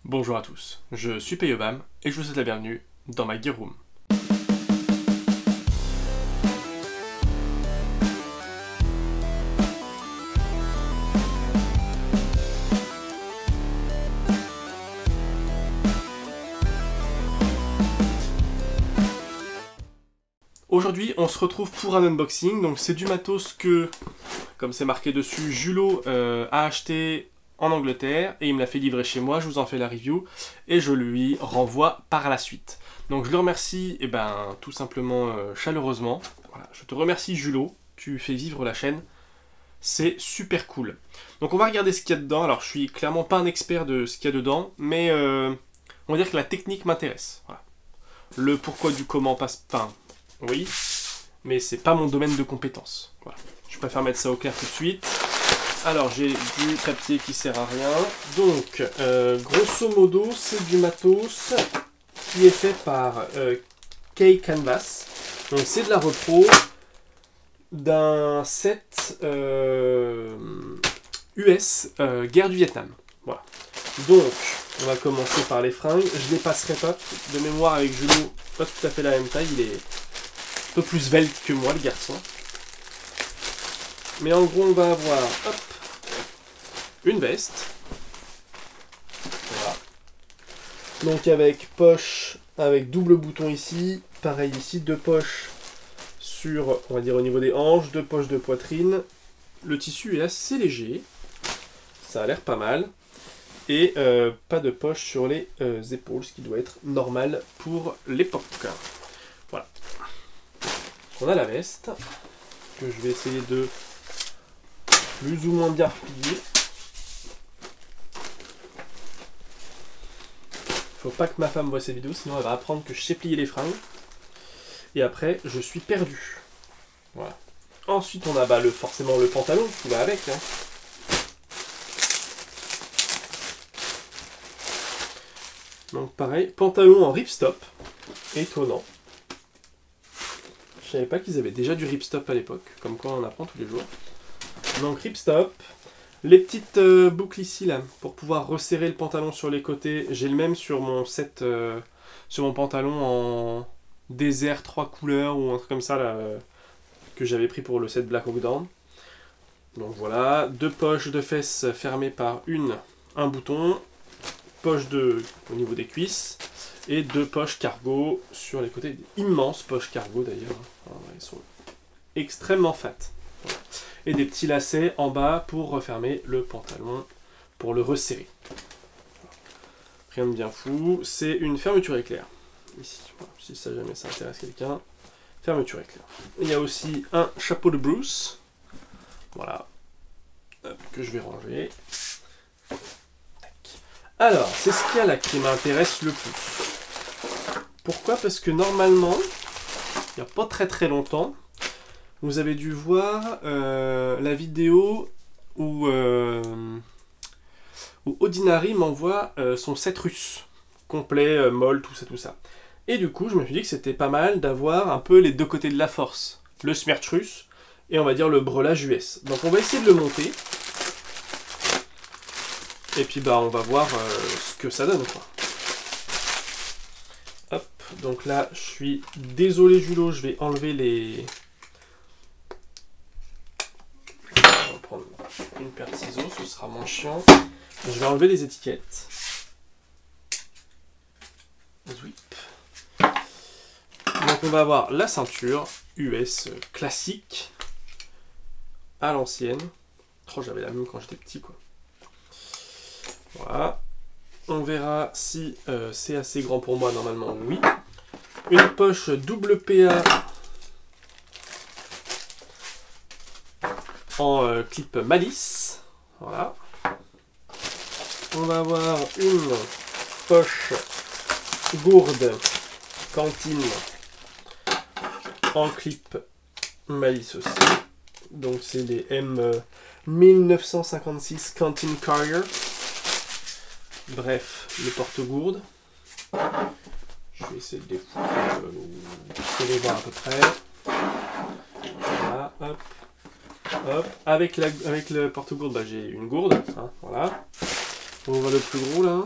Bonjour à tous, je suis Payobam et je vous souhaite la bienvenue dans ma Gear Room. Aujourd'hui, on se retrouve pour un unboxing, donc c'est du matos que, comme c'est marqué dessus, Julot a acheté en Angleterre et il me l'a fait livrer chez moi, je vous en fais la review et je lui renvoie par la suite. Donc je le remercie tout simplement chaleureusement. Voilà, je te remercie Julot, tu fais vivre la chaîne, c'est super cool. Donc on va regarder ce qu'il y a dedans. Alors je suis clairement pas un expert de ce qu'il y a dedans, mais on va dire que la technique m'intéresse. Voilà. Le pourquoi du comment passe... Enfin, oui, mais c'est pas mon domaine de compétence. Voilà. Je préfère mettre ça au clair tout de suite. Alors j'ai du papier qui sert à rien. Donc grosso modo c'est du matos qui est fait par K-Canvas. Donc c'est de la repro d'un set US guerre du Vietnam. Voilà. Donc on va commencer par les fringues. Je les passerai pas de mémoire avec Julot, pas tout à fait la même taille. Il est un peu plus svelte que moi le garçon. Mais en gros on va avoir hop, une veste. Voilà. Donc avec poche, avec double bouton ici. Pareil ici, deux poches sur, on va dire au niveau des hanches, deux poches de poitrine. Le tissu est assez léger. Ça a l'air pas mal. Et pas de poche sur les épaules, ce qui doit être normal pour l'époque. Voilà. On a la veste, que je vais essayer de plus ou moins bien replier. Faut pas que ma femme voie ces vidéos, sinon elle va apprendre que je sais plier les fringues. Et après, je suis perdu. Voilà. Ensuite, on a forcément le pantalon qui va avec. Hein. Donc pareil, pantalon en ripstop. Étonnant. Je savais pas qu'ils avaient déjà du ripstop à l'époque. Comme quoi on apprend tous les jours. Donc ripstop. Les petites boucles ici là, pour pouvoir resserrer le pantalon sur les côtés. J'ai le même sur mon set, sur mon pantalon en désert 3 couleurs ou un truc comme ça là, que j'avais pris pour le set Black Hawk Down. Donc voilà, deux poches de fesses fermées par un bouton, poche au niveau des cuisses et deux poches cargo sur les côtés, immenses poches cargo d'ailleurs. Elles sont extrêmement fat. Voilà. Et des petits lacets en bas pour refermer le pantalon, pour le resserrer. Rien de bien fou, c'est une fermeture éclair. Ici, voilà, si ça jamais ça intéresse quelqu'un, fermeture éclair. Il y a aussi un chapeau de Bruce, voilà, que je vais ranger. Alors, c'est ce qu'il y a là qui m'intéresse le plus. Pourquoi? Parce que normalement, il n'y a pas très longtemps, vous avez dû voir la vidéo où Ordinary m'envoie son set russe, complet, molle, tout ça. Et du coup, je me suis dit que c'était pas mal d'avoir un peu les deux côtés de la force. Le smerch russe et on va dire le brelage US. Donc on va essayer de le monter. Et puis on va voir ce que ça donne, quoi. Hop, donc là, je suis désolé Julot, je vais enlever les... On va prendre une paire de ciseaux, ce sera moins chiant. Je vais enlever les étiquettes. Zwip. Donc on va avoir la ceinture US classique, à l'ancienne. Oh, j'avais la même quand j'étais petit, quoi. Voilà. On verra si c'est assez grand pour moi, normalement, oui. Une poche double PA en clip Malice. Voilà. On va avoir une poche gourde cantine en clip Malice aussi. Donc c'est les M1956 Canteen Carrier. Bref, le porte-gourde. Je vais essayer de les voir à peu près. Voilà, hop. Hop. Avec le porte-gourde, j'ai une gourde. Hein, voilà. On voit le plus gros là.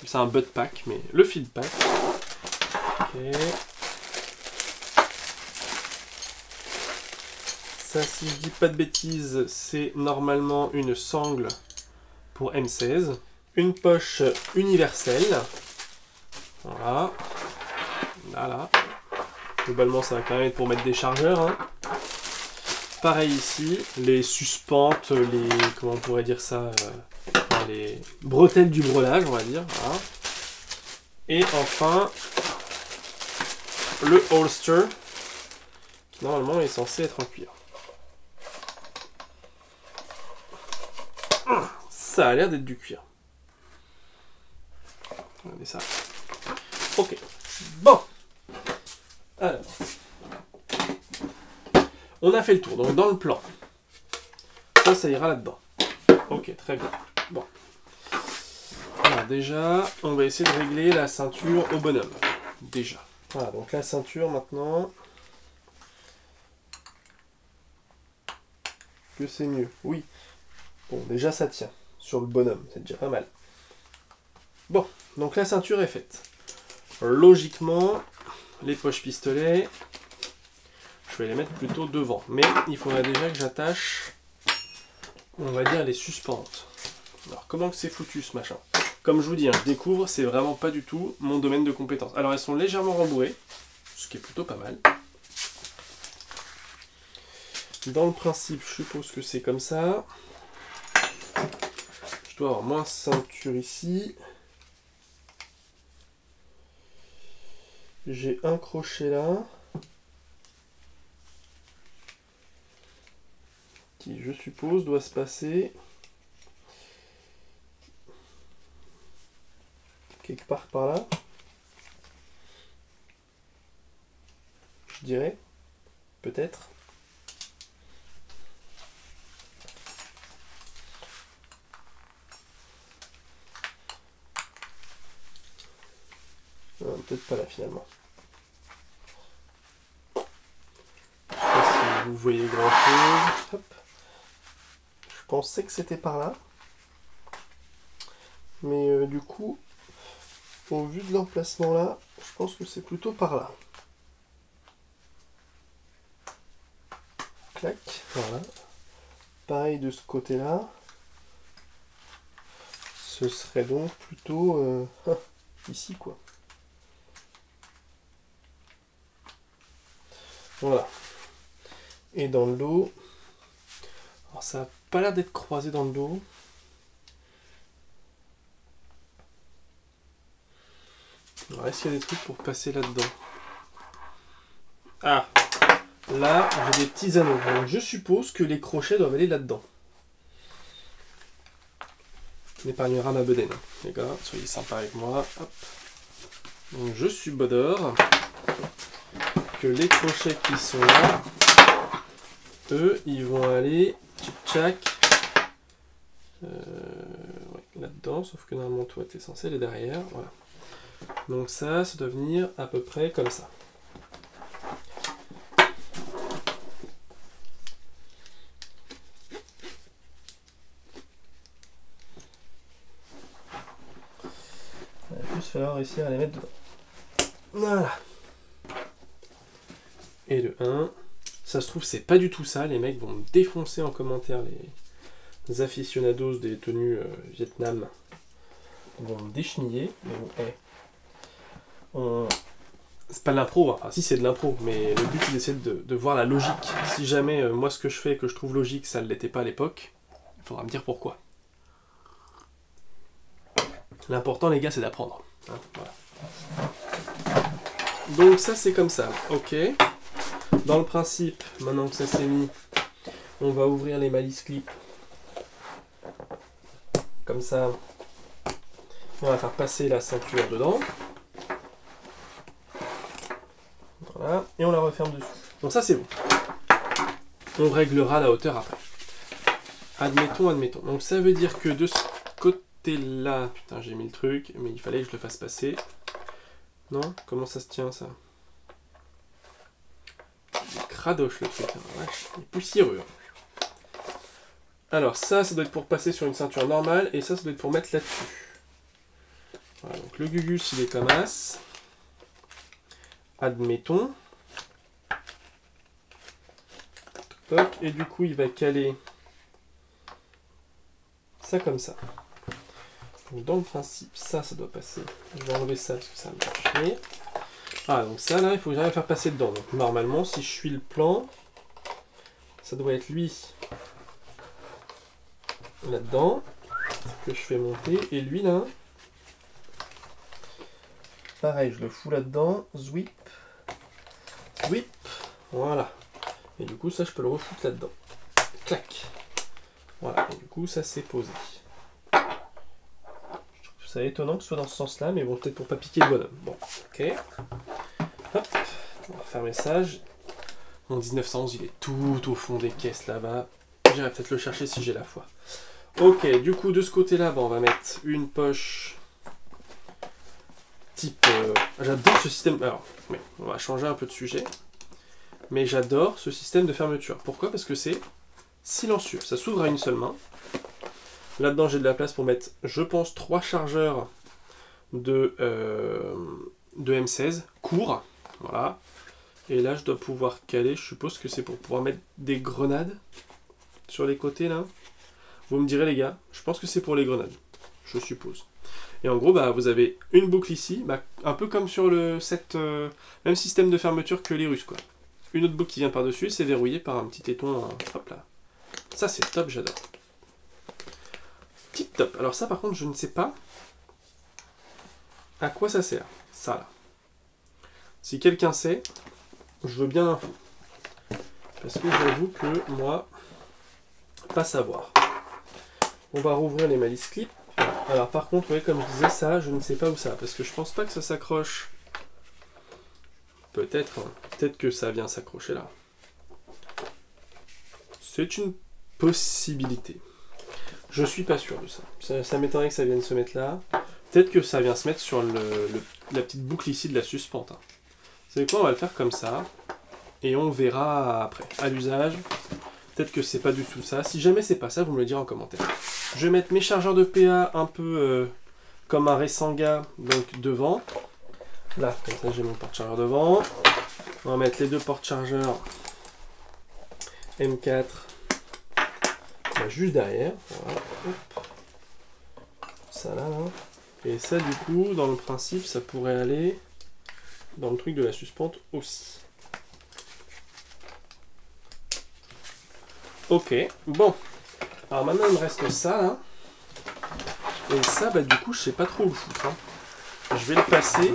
C'est un butt pack, mais le field pack. Ok. Ça, si je dis pas de bêtises, c'est normalement une sangle pour M16. Une poche universelle. Voilà. Voilà. Globalement, ça va quand même être pour mettre des chargeurs. Hein. Pareil ici, les suspentes, les... comment on pourrait dire ça les bretelles du breulage, on va dire. Voilà. Et enfin, le holster, qui normalement est censé être en cuir. Ça a l'air d'être du cuir. Regardez ça. Ok. Bon. Alors. On a fait le tour. Donc dans le plan. Ça ira là-dedans. Ok, très bien. Bon. Alors déjà, on va essayer de régler la ceinture au bonhomme. Déjà. Voilà, donc la ceinture maintenant. Que c'est mieux. Oui. Bon, déjà ça tient. Sur le bonhomme, c'est déjà pas mal. Bon, donc la ceinture est faite. Logiquement, les poches pistolets, je vais les mettre plutôt devant. Mais il faudrait déjà que j'attache, on va dire, les suspentes. Alors, comment que c'est foutu ce machin? Comme je vous dis, hein, je découvre, c'est vraiment pas du tout mon domaine de compétence. Alors, elles sont légèrement rembourrées, ce qui est plutôt pas mal. Dans le principe, je suppose que c'est comme ça. Je dois avoir moins ceinture ici. J'ai un crochet là. Qui, je suppose, doit se passer quelque part par là. Je dirais. Peut-être. Peut-être pas là finalement. Je sais pas si vous voyez grand chose. Hop. Je pensais que c'était par là. Mais du coup, au vu de l'emplacement là, je pense que c'est plutôt par là. Clac, voilà. Pareil de ce côté-là. Ce serait donc plutôt ici quoi. Voilà. Et dans le dos, alors ça n'a pas l'air d'être croisé dans le dos. Alors est-ce qu'il y a des trucs pour passer là-dedans? Ah, là j'ai des petits anneaux. Donc je suppose que les crochets doivent aller là-dedans. On épargnera ma bedaine. Les gars, soyez sympas avec moi. Hop. Donc je suis bodor. Que les crochets qui sont là, eux, ils vont aller tchic-tchac ouais, là-dedans, sauf que normalement toi tu es censé aller derrière. Voilà. Donc ça doit venir à peu près comme ça. Il va juste falloir réussir à les mettre dedans. Voilà. Et le 1, ça se trouve c'est pas du tout ça, les mecs vont me défoncer en commentaire, les aficionados des tenues Vietnam vont me décheniller, mais bon, c'est pas de l'impro, enfin si c'est de l'impro, mais le but c'est d'essayer de voir la logique. Si jamais moi ce que je fais et que je trouve logique ça ne l'était pas à l'époque, il faudra me dire pourquoi. L'important les gars c'est d'apprendre. Hein, voilà. Donc ça c'est comme ça, ok. Dans le principe, maintenant que ça s'est mis, on va ouvrir les malice clips. Comme ça, on va faire passer la ceinture dedans. Voilà, et on la referme dessus. Donc ça c'est bon. On réglera la hauteur après. Admettons. Donc ça veut dire que de ce côté-là, putain j'ai mis le truc, mais il fallait que je le fasse passer. Non? Comment ça se tient ça? Cradoche le truc, hein. Vache, il est poussiéreux. Alors ça doit être pour passer sur une ceinture normale, et ça doit être pour mettre là-dessus. Voilà, donc le Gugus, il est comme As. Admettons. Hop, et du coup, il va caler ça comme ça. Donc dans le principe, ça doit passer. Je vais enlever ça parce que ça va me chier. Ah, donc ça, là, il faut que j'arrive à faire passer dedans. Donc normalement, si je suis le plan, ça doit être lui là-dedans que je fais monter. Et lui, là, pareil, je le fous là-dedans. Zwip. Zwip. Voilà. Et du coup, ça, je peux le refoutre là-dedans. Clac. Voilà. Et du coup, ça s'est posé. Je trouve ça étonnant que ce soit dans ce sens-là, mais bon, peut-être pour pas piquer le bonhomme. Bon, ok. Hop. On va fermer ça. Mon 1911, il est tout au fond des caisses là-bas. J'irai peut-être le chercher si j'ai la foi. Ok, du coup, de ce côté-là, on va mettre une poche type... J'adore ce système... Alors, oui, on va changer un peu de sujet. Mais j'adore ce système de fermeture. Pourquoi? Parce que c'est silencieux. Ça s'ouvre à une seule main. Là-dedans, j'ai de la place pour mettre, je pense, 3 chargeurs de M16 courts. Voilà. Et là, je dois pouvoir caler. Je suppose que c'est pour pouvoir mettre des grenades sur les côtés, là. Vous me direz, les gars, je pense que c'est pour les grenades. Je suppose. Et en gros, bah, vous avez une boucle ici, bah, un peu comme sur le même système de fermeture que les Russes, quoi. Une autre boucle qui vient par-dessus, c'est verrouillé par un petit éton. Hop là. Ça, c'est top, j'adore. Tip top. Alors ça, par contre, je ne sais pas à quoi ça sert. Ça, là. Si quelqu'un sait, je veux bien l'info. Parce que j'avoue que moi, pas savoir. On va rouvrir les malice clips. Alors par contre, ouais, comme je disais, ça, je ne sais pas où ça. Parce que je pense pas que ça s'accroche. Peut-être. Hein. Peut-être que ça vient s'accrocher là. C'est une possibilité. Je suis pas sûr de ça. Ça m'étonnerait que ça vienne se mettre là. Peut-être que ça vient se mettre sur la petite boucle ici de la suspente. Hein. Vous savez quoi, on va le faire comme ça. Et on verra après. À l'usage. Peut-être que c'est pas du tout ça. Si jamais c'est pas ça, vous me le direz en commentaire. Je vais mettre mes chargeurs de PA un peu comme un Resanga, donc devant. Là, comme ça j'ai mon porte-chargeur devant. On va mettre les deux porte-chargeurs M4 bah, juste derrière. Voilà. Hop. Ça là, là. Et ça du coup, dans le principe, ça pourrait aller dans le truc de la suspente aussi. Ok, bon. Alors maintenant il me reste ça là. Et ça, bah du coup, je sais pas trop où le foutre. Hein. Je vais le passer.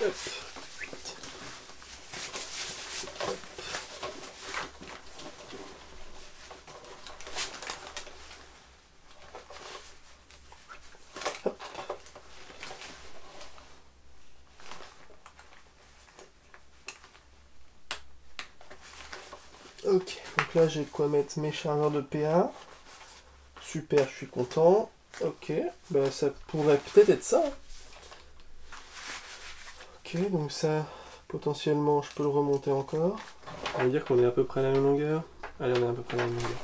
Hop. Hop. Ok, donc là j'ai de quoi mettre mes chargeurs de PA. Super, je suis content. Ok, bah ça pourrait peut-être être ça. Ok, donc ça, potentiellement, je peux le remonter encore. On va dire qu'on est à peu près à la même longueur. Allez, on est à peu près à la même longueur.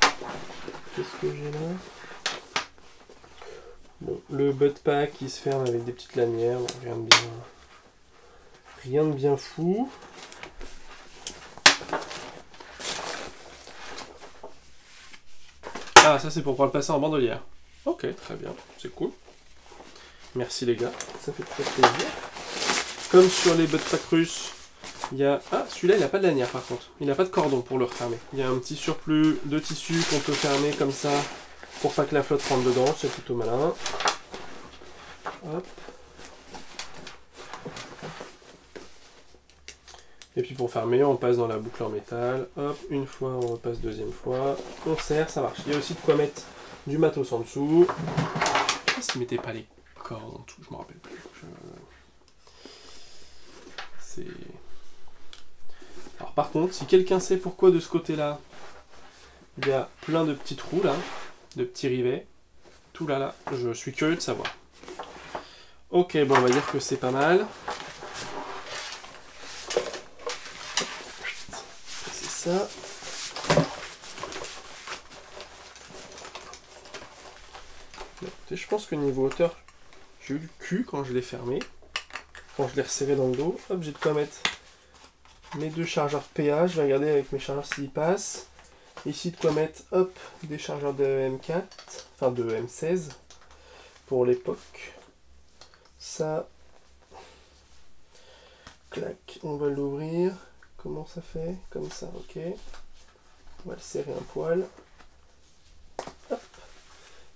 Qu'est-ce que j'ai là? Bon, le butt pack qui se ferme avec des petites lanières. Bon, rien de bien fou. Ah, ça c'est pour pouvoir le passer en bandolière. Ok, très bien, c'est cool. Merci les gars, ça fait très plaisir. Comme sur les butt pack russes, il y a... Ah, celui-là il n'a pas de lanière par contre. Il n'a pas de cordon pour le refermer. Il y a un petit surplus de tissu qu'on peut fermer comme ça pour pas que la flotte rentre dedans, c'est plutôt malin. Hop. Et puis pour fermer, on passe dans la boucle en métal. Hop, une fois, on repasse deuxième fois. On serre, ça marche. Il y a aussi de quoi mettre du matos en dessous. Je sais pas s'ils mettaient pas les cordes en dessous, je me rappelle plus. C'est... Alors par contre, si quelqu'un sait pourquoi de ce côté-là, il y a plein de petits trous là, de petits rivets, tout là, je suis curieux de savoir. Ok, bon, on va dire que c'est pas mal. C'est ça. Je pense que niveau hauteur, j'ai eu le cul quand je l'ai fermé. Quand je l'ai resserré dans le dos. Hop, j'ai de quoi mettre mes 2 chargeurs PA. Je vais regarder avec mes chargeurs s'ils passent. Ici, de quoi mettre, hop, des chargeurs de M4, enfin de M16 pour l'époque. Ça, clac, on va l'ouvrir. Comment ça fait? Comme ça, ok. On va le serrer un poil. Hop.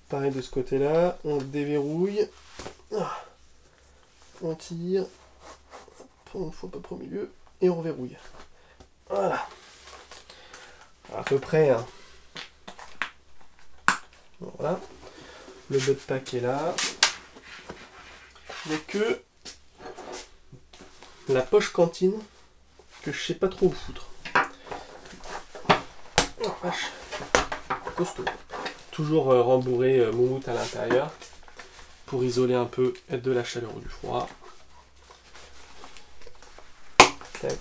Pareil de ce côté-là, on le déverrouille. On tire. Hop, une fois à peu près au milieu. Et on verrouille. Voilà. À peu près. Hein. Voilà. Le butt pack est là. Il n'y a que la poche cantine que je sais pas trop où foutre. Oh vache. Costaud. Toujours rembourré moumoute à l'intérieur pour isoler un peu de la chaleur ou du froid. Tac.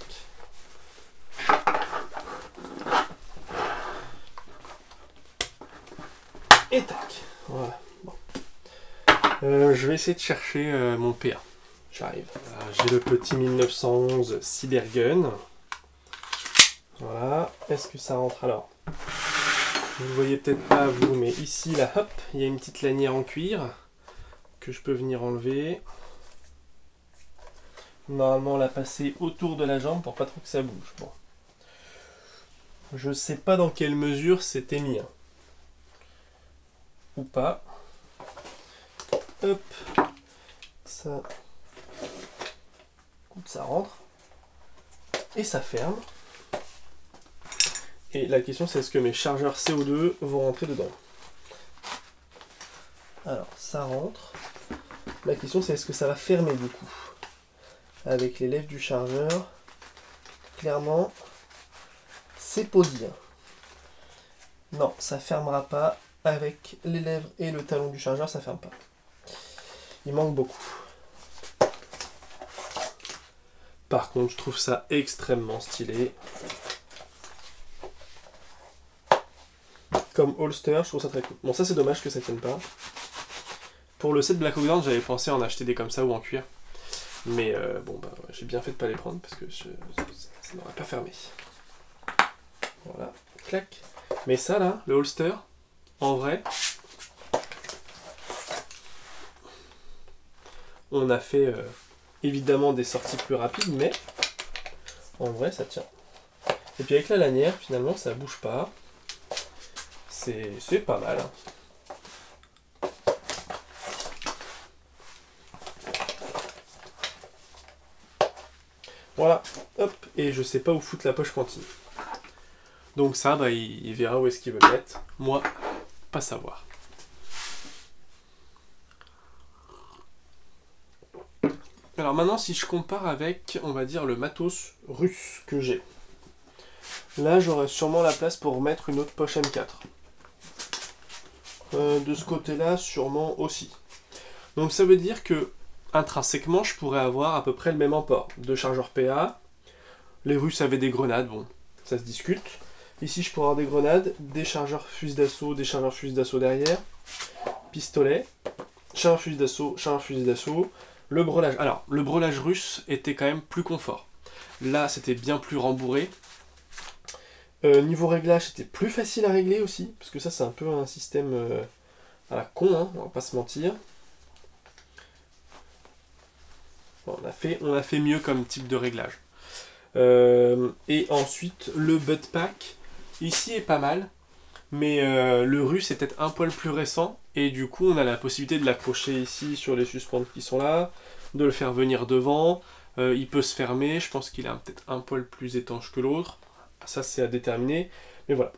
Et tac. Voilà. Bon. Je vais essayer de chercher mon PA. J'arrive. J'ai le petit 1911 Cybergun. Voilà. Est-ce que ça rentre alors? Vous ne voyez peut-être pas vous, mais ici, là, hop, il y a une petite lanière en cuir que je peux venir enlever. Normalement, la passer autour de la jambe pour pas trop que ça bouge. Bon. Je sais pas dans quelle mesure c'était mis. Hein. Ou pas. Hop. Ça. Ça rentre. Et ça ferme. Et la question c'est est-ce que mes chargeurs CO2 vont rentrer dedans? Alors ça rentre. La question c'est est-ce que ça va fermer du coup? Avec les lèvres du chargeur. Clairement, c'est pas dire. Non, ça fermera pas. Avec les lèvres et le talon du chargeur, ça ferme pas. Il manque beaucoup. Par contre, je trouve ça extrêmement stylé. Comme holster, je trouve ça très cool. Bon, ça c'est dommage que ça tienne pas. Pour le set Black Hawk Down, j'avais pensé en acheter des comme ça ou en cuir. Mais bon, bah, j'ai bien fait de pas les prendre parce que ça n'aurait pas fermé. Voilà, clac. Mais ça là, le holster, en vrai, on a fait évidemment des sorties plus rapides, mais en vrai ça tient. Et puis avec la lanière, finalement, ça bouge pas. C'est pas mal. Voilà, hop, et je sais pas où foutre la poche cantine. Donc ça, bah, il verra où est-ce qu'il veut le mettre. Moi, pas savoir. Alors maintenant, si je compare avec, on va dire, le matos russe que j'ai. Là, j'aurais sûrement la place pour mettre une autre poche M4. De ce côté-là, sûrement aussi. Donc ça veut dire que, intrinsèquement, je pourrais avoir à peu près le même emport. 2 chargeurs PA. Les Russes avaient des grenades, bon, ça se discute. Ici, je pourrais avoir des grenades, des chargeurs fusil d'assaut, des chargeurs fusil d'assaut derrière, pistolet, chargeur fusil d'assaut, le breulage. Alors, le breulage russe était quand même plus confort. Là, c'était bien plus rembourré. Niveau réglage, c'était plus facile à régler aussi, parce que ça, c'est un peu un système à la con, hein, on va pas se mentir. Bon, on a fait mieux comme type de réglage. Et ensuite, le butt pack, ici est pas mal, mais le russe est peut-être un poil plus récent, et du coup, on a la possibilité de l'accrocher ici sur les suspentes qui sont là, de le faire venir devant, il peut se fermer, je pense qu'il est peut-être un poil plus étanche que l'autre. Ça c'est à déterminer, mais voilà.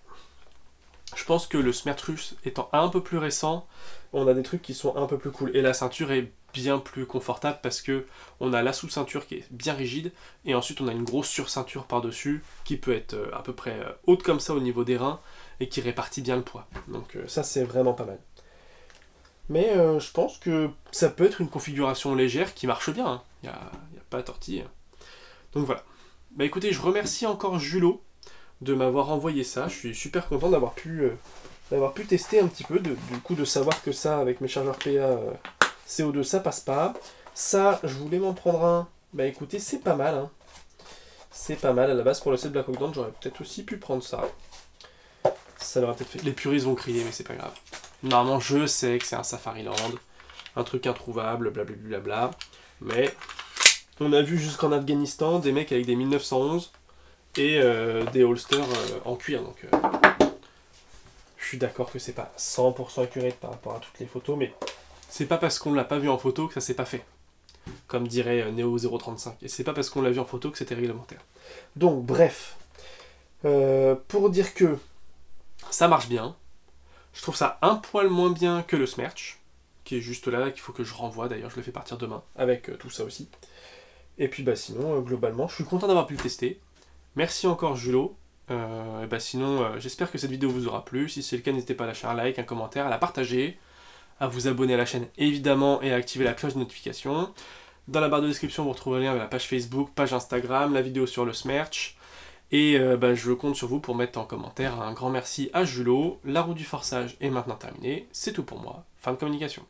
Je pense que le Smert russe étant un peu plus récent, on a des trucs qui sont un peu plus cool. Et la ceinture est bien plus confortable parce que on a la sous-ceinture qui est bien rigide, et ensuite on a une grosse sur-ceinture par-dessus qui peut être à peu près haute comme ça au niveau des reins et qui répartit bien le poids. Donc ça c'est vraiment pas mal. Mais je pense que ça peut être une configuration légère qui marche bien. Il n'y a pas à tortiller. Donc voilà. Bah écoutez, je remercie encore Julot de m'avoir envoyé ça. Je suis super content d'avoir pu d'avoir pu tester un petit peu, du coup de savoir que ça, avec mes chargeurs PA CO2, ça passe pas. Ça, je voulais m'en prendre un. Bah écoutez, c'est pas mal, hein. C'est pas mal, à la base pour le set Black Hawk Down, j'aurais peut-être aussi pu prendre ça. Ça l'aurait peut-être fait. Les puristes vont crier, mais c'est pas grave. Normalement, je sais que c'est un Safariland, un truc introuvable, blablabla. Mais on a vu jusqu'en Afghanistan des mecs avec des 1911 et des holsters en cuir, donc je suis d'accord que c'est pas 100% accurate par rapport à toutes les photos, mais c'est pas parce qu'on l'a pas vu en photo que ça s'est pas fait. Comme dirait Neo 035. Et c'est pas parce qu'on l'a vu en photo que c'était réglementaire. Donc, bref. Pour dire que ça marche bien. Je trouve ça un poil moins bien que le Smerch, qui est juste là, qu'il faut que je renvoie. D'ailleurs, je le fais partir demain, avec tout ça aussi. Et puis, bah sinon, globalement, je suis content d'avoir pu le tester. Merci encore, Julot. Sinon, j'espère que cette vidéo vous aura plu. Si c'est le cas, n'hésitez pas à lâcher un like, un commentaire, à la partager, à vous abonner à la chaîne évidemment et à activer la cloche de notification. Dans la barre de description, vous retrouverez le lien vers la page Facebook, page Instagram, la vidéo sur le Smerch. Et je compte sur vous pour mettre en commentaire un grand merci à Julot. La roue du forçage est maintenant terminée. C'est tout pour moi. Fin de communication.